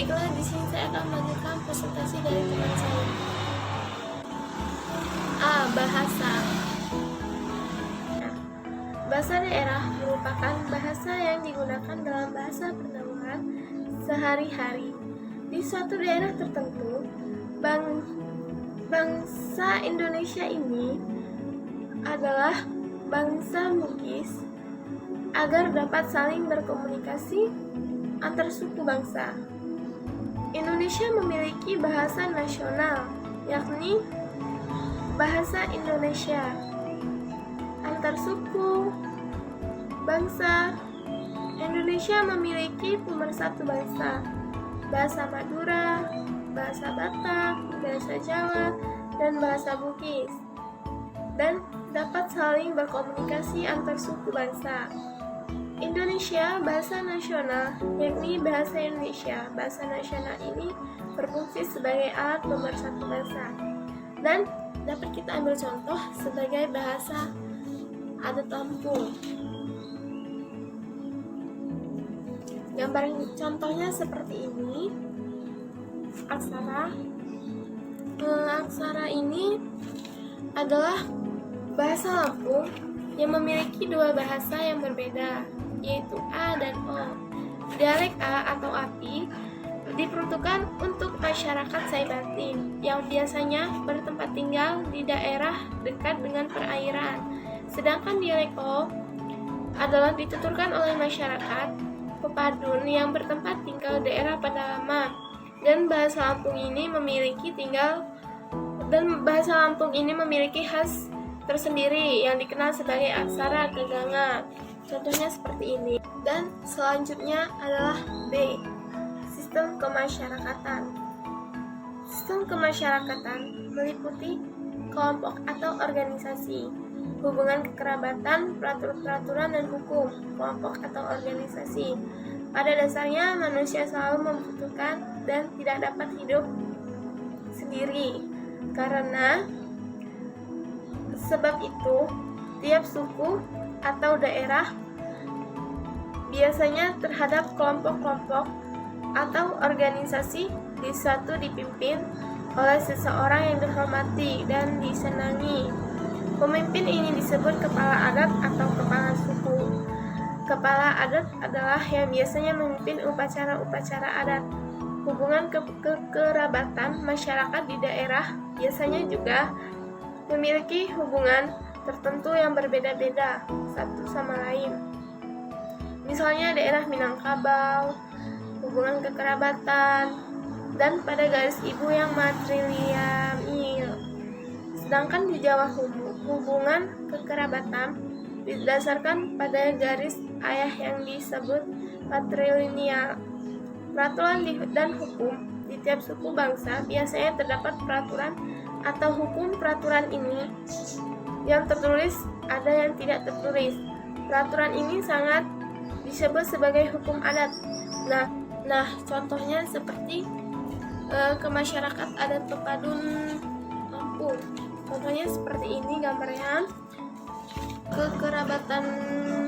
Baiklah, di sini saya akan melanjutkan presentasi dari teman saya. A. Bahasa. Bahasa daerah merupakan bahasa yang digunakan dalam bahasa pernamuan sehari-hari. Di suatu daerah tertentu, bangsa Indonesia ini adalah bangsa Bugis agar dapat saling berkomunikasi antar suku bangsa. Indonesia memiliki bahasa nasional, yakni bahasa Indonesia. Antar suku bangsa Indonesia memiliki pemersatu bangsa, bahasa Madura, bahasa Batak, bahasa Jawa, dan bahasa Bugis, dan dapat saling berkomunikasi antar suku bangsa. Indonesia bahasa nasional, yakni bahasa Indonesia. Bahasa nasional ini berfungsi sebagai alat pemersatu bangsa dan dapat kita ambil contoh sebagai bahasa adat Lampung. Gambar contohnya seperti ini. Aksara ini adalah bahasa Lampung yang memiliki dua bahasa yang berbeda, yaitu A dan O. Dialek A atau API diperuntukkan untuk masyarakat Saibatin yang biasanya bertempat tinggal di daerah dekat dengan perairan. Sedangkan dialek O adalah dituturkan oleh masyarakat Pepadun yang bertempat tinggal di daerah pedalaman. Dan bahasa Lampung ini memiliki khas tersendiri yang dikenal sebagai aksara geganga. Contohnya seperti ini. Dan selanjutnya adalah B. Sistem kemasyarakatan. Sistem kemasyarakatan meliputi kelompok atau organisasi, hubungan kekerabatan, peraturan dan hukum, kelompok atau organisasi. Pada dasarnya manusia selalu membutuhkan dan tidak dapat hidup sendiri. Karena sebab itu, tiap suku atau daerah biasanya terhadap kelompok-kelompok atau organisasi di suatu dipimpin oleh seseorang yang dihormati dan disenangi. Pemimpin ini disebut kepala adat atau kepala suku. Kepala adat adalah yang biasanya memimpin upacara-upacara adat. Hubungan kekerabatan masyarakat di daerah biasanya juga memiliki hubungan tertentu yang berbeda-beda satu sama lain. Misalnya daerah Minangkabau, hubungan kekerabatan, dan pada garis ibu yang matrilineal. Sedangkan di Jawa hubungan kekerabatan didasarkan pada garis ayah yang disebut patrilineal. Peraturan dan hukum di tiap suku bangsa biasanya terdapat peraturan atau hukum. Peraturan ini yang tertulis, ada yang tidak tertulis. Peraturan ini sangat disebut sebagai hukum adat. Nah, contohnya seperti kemasyarakat adat Pepadun Lampung. Contohnya seperti ini gambarnya. Kekerabatan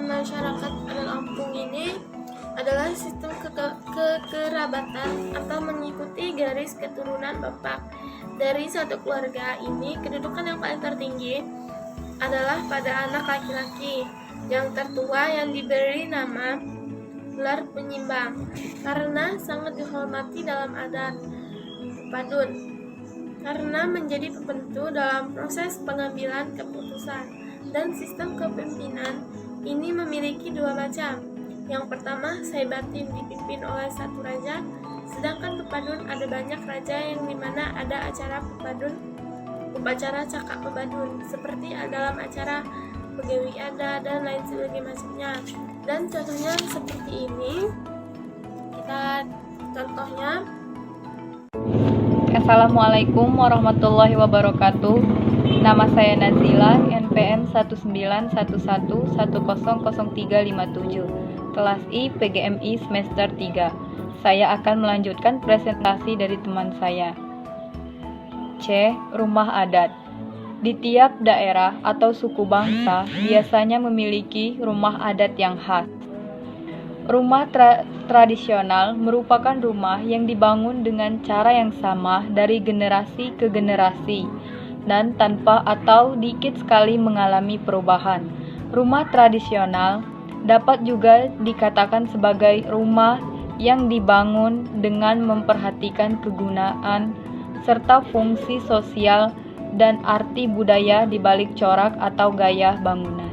masyarakat adat Lampung ini adalah sistem kekerabatan atau mengikuti garis keturunan bapak. Dari satu keluarga ini, kedudukan yang paling tertinggi adalah pada anak laki-laki yang tertua yang diberi nama gelar penyimbang karena sangat dihormati dalam adat Pepadun, karena menjadi pembantu dalam proses pengambilan keputusan. Dan sistem kepemimpinan ini memiliki dua macam. Yang pertama, Saibatin dipimpin oleh satu raja, sedangkan Pepadun ada banyak raja yang dimana ada acara Pepadun, upacara cakak Pepadun, seperti dalam acara Begawi Adat dan lain sebagainya macamnya. Dan contohnya seperti ini. Kita contohnya. Assalamualaikum warahmatullahi wabarakatuh. Nama saya Nazila, NPM 1911100357, kelas I PGMI semester 3. Saya akan melanjutkan presentasi dari teman saya. C. Rumah adat. Di tiap daerah atau suku bangsa biasanya memiliki rumah adat yang khas. Rumah tradisional merupakan rumah yang dibangun dengan cara yang sama dari generasi ke generasi dan tanpa atau dikit sekali mengalami perubahan. Rumah tradisional dapat juga dikatakan sebagai rumah yang dibangun dengan memperhatikan kegunaan serta fungsi sosial dan arti budaya di balik corak atau gaya bangunan.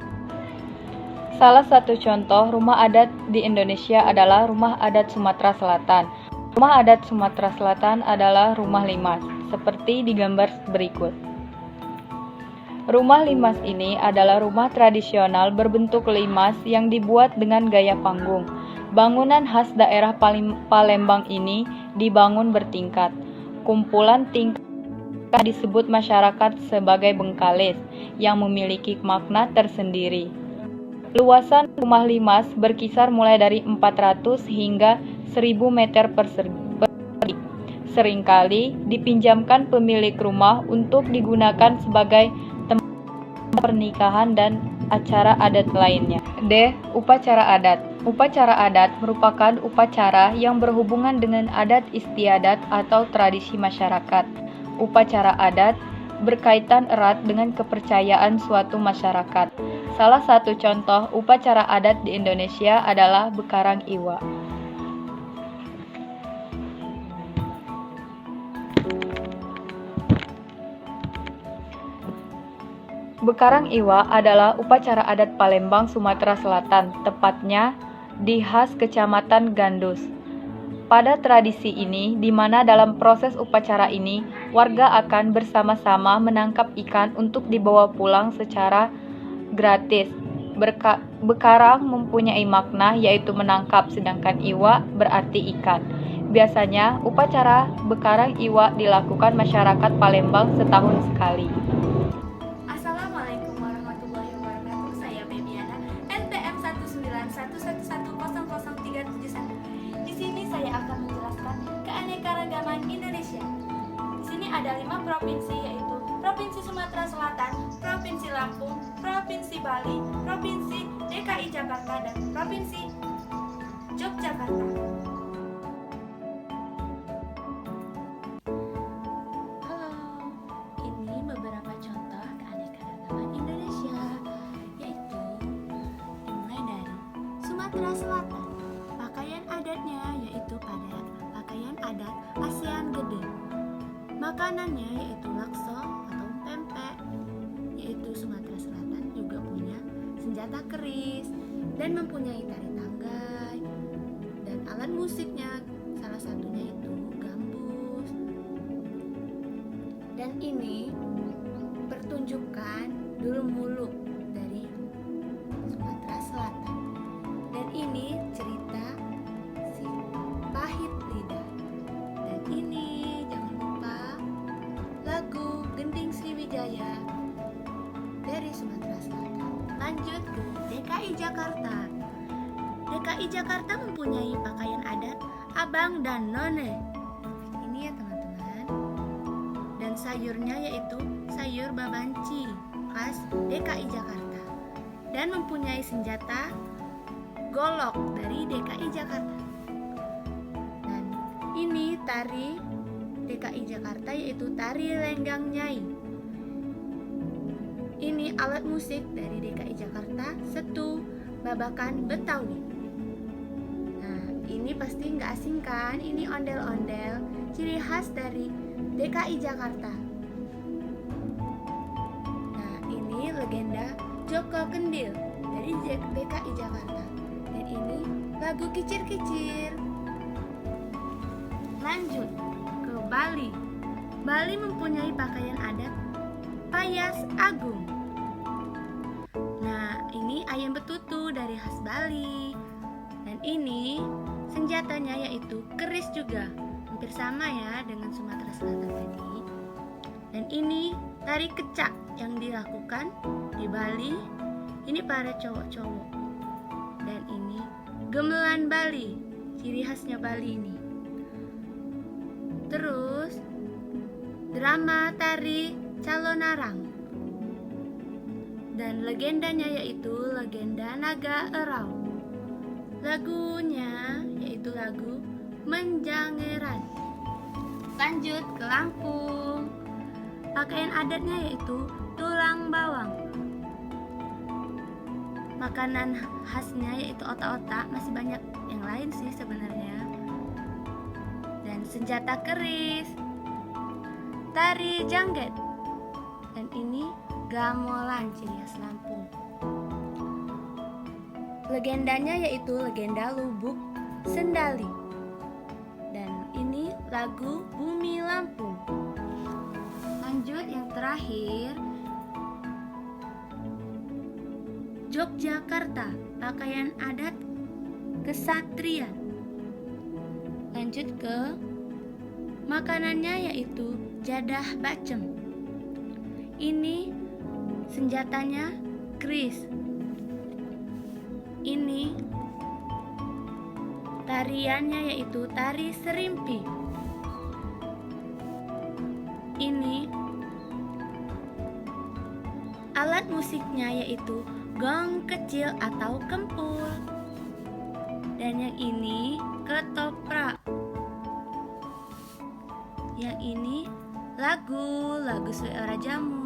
Salah satu contoh rumah adat di Indonesia adalah rumah adat Sumatera Selatan. Rumah adat Sumatera Selatan adalah rumah limas, seperti di gambar berikut. Rumah limas ini adalah rumah tradisional berbentuk limas yang dibuat dengan gaya panggung. Bangunan khas daerah Palembang ini dibangun bertingkat. Kumpulan tingkat disebut masyarakat sebagai bengkalis yang memiliki makna tersendiri. Luasan rumah limas berkisar mulai dari 400 hingga 1000 meter persegi. Seringkali dipinjamkan pemilik rumah untuk digunakan sebagai tempat pernikahan dan acara adat lainnya. D. Upacara adat. Upacara adat merupakan upacara yang berhubungan dengan adat istiadat atau tradisi masyarakat. Upacara adat berkaitan erat dengan kepercayaan suatu masyarakat. Salah satu contoh upacara adat di Indonesia adalah Bekarang Iwa. Bekarang Iwa adalah upacara adat Palembang, Sumatera Selatan, tepatnya di khas Kecamatan Gandus. Pada tradisi ini, di mana dalam proses upacara ini, warga akan bersama-sama menangkap ikan untuk dibawa pulang secara gratis. Bekarang mempunyai makna yaitu menangkap, sedangkan iwa berarti ikan. Biasanya, upacara Bekarang Iwa dilakukan masyarakat Palembang setahun sekali. Assalamualaikum warahmatullahi wabarakatuh. Saya Bebiana, NPM 19111000371. Di sini saya akan menjelaskan keanekaragaman Indonesia. Di sini ada 5 provinsi, yaitu Provinsi Sumatera Selatan, Provinsi Lampung, Provinsi Bali, Provinsi DKI Jakarta, dan Provinsi Yogyakarta. Halo, ini beberapa contoh keanekaragaman Indonesia, yaitu dimulai dari Sumatera Selatan. Pakaian adatnya yaitu pakaian adat ASEAN Gede. Makanannya yaitu lakso atau pempek, yaitu Sumatera Selatan juga punya senjata keris dan mempunyai tari tanggai, dan alat musiknya salah satunya itu gambus. Dan ini pertunjukan Dulumuluk dari Sumatera Selatan. Dan ini cerita si Pahit Lidah. Dan ini jangan lupa lagu Gending Sriwijaya dari Sumatera Selatan. Lanjut ke DKI Jakarta. DKI Jakarta mempunyai pakaian adat abang dan none. Ini ya teman-teman. Dan sayurnya yaitu sayur babanci khas DKI Jakarta. Dan mempunyai senjata golok dari DKI Jakarta. Dan ini tari DKI Jakarta yaitu tari Lenggang Nyai. Ini alat musik dari DKI Jakarta, setu, babakan Betawi. Nah, ini pasti nggak asing kan? Ini ondel-ondel, ciri khas dari DKI Jakarta. Nah, ini legenda Joko Kendil dari DKI Jakarta. Dan ini lagu Kicir-Kicir. Lanjut ke Bali. Bali mempunyai pakaian adat Payas Agung. Nah, ini ayam betutu dari khas Bali. Dan ini senjatanya yaitu keris juga. Hampir sama ya dengan Sumatera Selatan tadi. Dan ini tari kecak yang dilakukan di Bali. Ini para cowok-cowok. Dan ini gamelan Bali, ciri khasnya Bali ini. Terus drama tari Calonarang. Dan legendanya yaitu legenda Naga Erau. Lagunya yaitu lagu Menjangeran. Lanjut ke Lampung. Pakaian adatnya yaitu tulang bawang. Makanan khasnya yaitu otak-otak, masih banyak yang lain sih sebenarnya. Dan senjata keris, tari jangget, dan ini gamelan ciri khas Lampung. Legendanya yaitu legenda Lubuk Sendali. Dan ini lagu Bumi Lampung. Lanjut yang terakhir, Yogyakarta, pakaian adat kesatria. Lanjut ke makanannya yaitu jadah bacem. Ini senjatanya keris. Ini tariannya yaitu tari serimpi. Ini alat musiknya yaitu gong kecil atau kempul. Dan yang ini ketoprak. Yang ini lagu suara jamu.